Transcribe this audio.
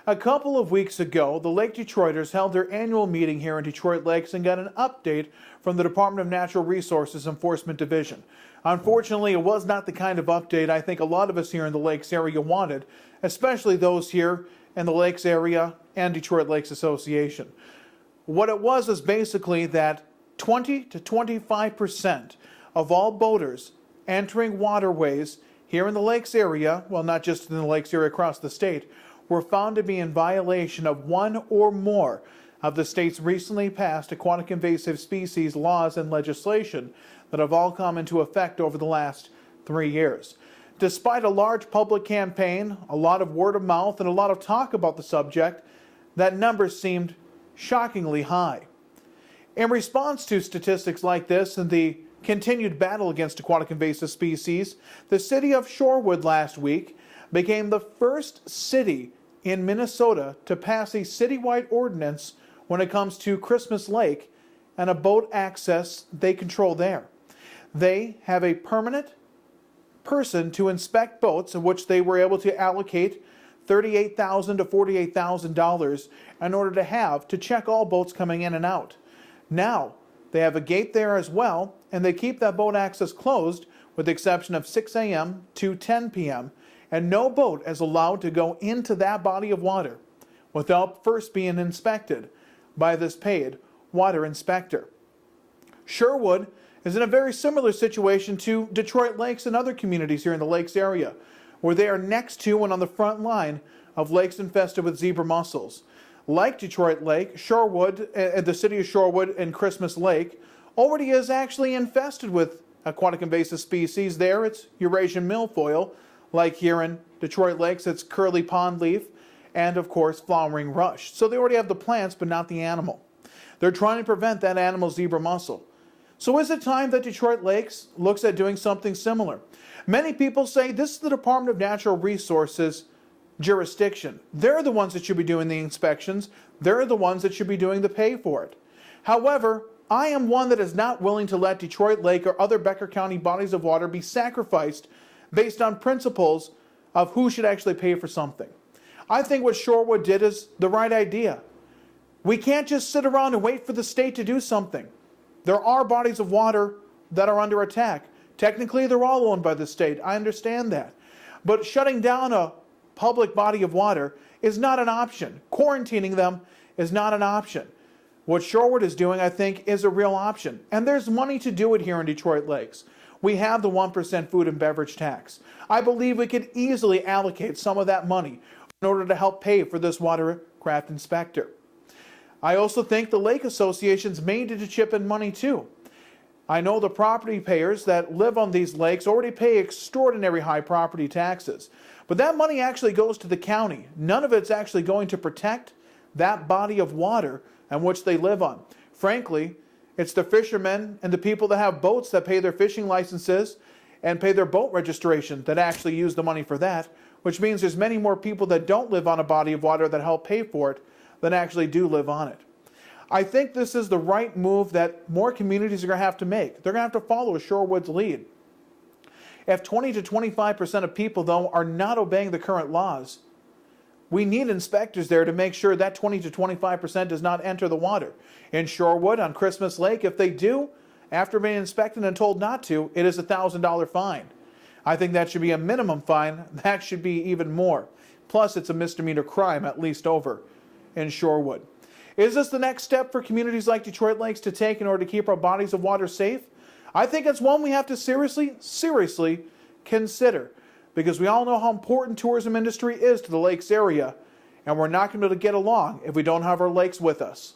A couple of weeks ago, the Lake Detroiters held their annual meeting here in Detroit Lakes and got an update from the Department of Natural Resources Enforcement Division. Unfortunately, it was not the kind of update I think a lot of us here in the Lakes area wanted, especially those here in the Lakes area and Detroit Lakes Association. What it was is basically that 20 to 25% of all boaters entering waterways here in the Lakes area, well, not just in the Lakes area, across the state, were found to be in violation of one or more of the state's recently passed aquatic invasive species laws and legislation that have all come into effect over the last 3 years. Despite a large public campaign, a lot of word of mouth, and a lot of talk about the subject, that number seemed shockingly high. In response to statistics like this and the continued battle against aquatic invasive species, the city of Shorewood last week became the first city in Minnesota to pass a citywide ordinance when it comes to Christmas Lake and a boat access they control there. They have a permanent person to inspect boats, in which they were able to allocate $38,000 to $48,000 in order to check all boats coming in and out. Now, they have a gate there as well, and they keep that boat access closed with the exception of 6 a.m. to 10 p.m., and no boat is allowed to go into that body of water without first being inspected by this paid water inspector. Sherwood is in a very similar situation to Detroit Lakes and other communities here in the Lakes area, where they are next to and on the front line of lakes infested with zebra mussels. Like Detroit Lake, Shorewood, the city of Shorewood and Christmas Lake already is actually infested with aquatic invasive species. There it's Eurasian milfoil. Like here in Detroit Lakes, it's curly pondleaf and, of course, flowering rush. So they already have the plants, but not the animal. They're trying to prevent that animal zebra mussel. So is it time that Detroit Lakes looks at doing something similar? Many people say this is the Department of Natural Resources jurisdiction. They're the ones that should be doing the inspections. They're the ones that should be doing the pay for it. However, I am one that is not willing to let Detroit Lake or other Becker County bodies of water be sacrificed based on principles of who should actually pay for something. I think what Shorewood did is the right idea. We can't just sit around and wait for the state to do something. There are bodies of water that are under attack. Technically, they're all owned by the state. I understand that. But shutting down a public body of water is not an option. Quarantining them is not an option. What Shorewood is doing, I think, is a real option. And there's money to do it here in Detroit Lakes. We have the 1% food and beverage tax. I believe we could easily allocate some of that money in order to help pay for this watercraft inspector. I also think the lake associations may need to chip in money too. I know the property payers that live on these lakes already pay extraordinary high property taxes. But that money actually goes to the county. None of it's actually going to protect that body of water on which they live on. Frankly, it's the fishermen and the people that have boats that pay their fishing licenses and pay their boat registration that actually use the money for that, which means there's many more people that don't live on a body of water that help pay for it than actually do live on it. I think this is the right move that more communities are going to have to make. They're going to have to follow Shorewood's lead. If 20 to 25% of people, though, are not obeying the current laws, we need inspectors there to make sure that 20 to 25% does not enter the water. In Shorewood, on Christmas Lake, if they do, after being inspected and told not to, it is a $1,000 fine. I think that should be a minimum fine. That should be even more. Plus, it's a misdemeanor crime, at least over in Shorewood. Is this the next step for communities like Detroit Lakes to take in order to keep our bodies of water safe? I think it's one we have to seriously consider, because we all know how important tourism industry is to the lakes area, and we're not going to be able to get along if we don't have our lakes with us.